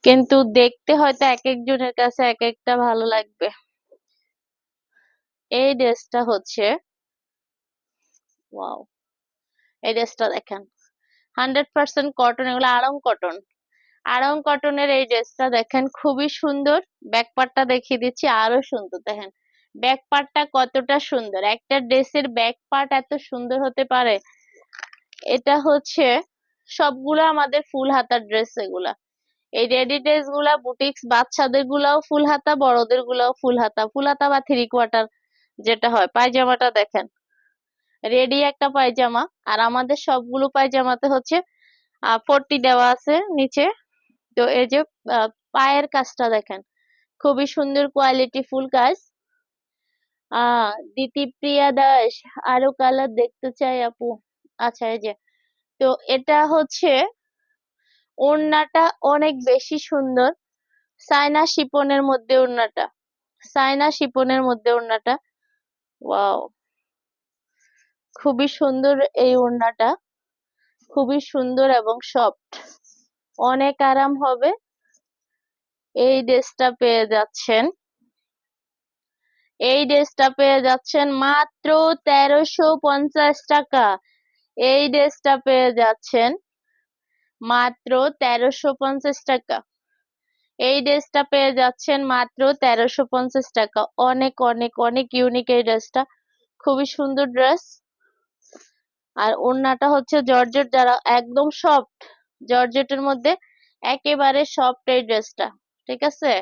কিন্তু দেখতে হয়তো এক একজনের কাছে এক একটা ভালো লাগবে। এই ড্রেসটা হচ্ছে ওয়াও, এই ড্রেসটা দেখেন 100% কটন, এগুলো আড়ং কটন। আড়ং কটনের এই ড্রেসটা দেখেন খুবই সুন্দর। ব্যাক পার্টটা দেখিয়ে দিচ্ছি, আরো সুন্দর দেখেন। ব্যাক পার্টটা কতটা সুন্দর, একটা ড্রেসের ব্যাক পার্ট এত সুন্দর হতে পারে। এটা হচ্ছে সবগুলো আমাদের ফুল হাতার ড্রেস এগুলা। এই রেডি ড্রেস গুলা বুটিক্স, বাচ্চাদের গুলাও ফুল হাতা, বড়দের গুলাও ফুল হাতা। ফুল হাতা বা থ্রি কোয়ার্টার যেটা হয়। পায়জামাটা দেখেন, রেডি একটা পায়জামা। আর আমাদের সবগুলো পায়জামাতে হচ্ছে পট্টি দেওয়া আছে নিচে। তো এই যে পায়ের কাজটা দেখেন, খুবই সুন্দর কোয়ালিটি ফুল কাজ। দিতিপ্রিয়া দাস, আরো কালার দেখতে চাই আপু। আচ্ছা, এই যে, তো এটা হচ্ছে ওড়নাটা অনেক বেশি সুন্দর। সাইনা শিপনের মধ্যে ওড়নাটা, সাইনা শিপনের মধ্যে ওড়নাটা, ওয়াও, খুবই সুন্দর এই ওড়নাটা, খুবই সুন্দর এবং সফট, অনেক আরাম হবে। এই ড্রেসটা পেয়ে যাচ্ছেন, এই ড্রেসটা পেয়ে যাচ্ছেন মাত্র 1350 টাকা। এই ড্রেসটা পেয়ে যাচ্ছেন মাত্র 1350 টাকা। এই ড্রেসটা পেয়ে যাচ্ছেন মাত্র 1350 টাকা। অনেক অনেক অনেক ইউনিক এই ড্রেসটা, খুবই সুন্দর ড্রেস। আর ওড়নাটা হচ্ছে জর্জেট, যারা একদম সফট, জর্জেটের মধ্যে একেবারে সফট এই ড্রেসটা, ঠিক আছে।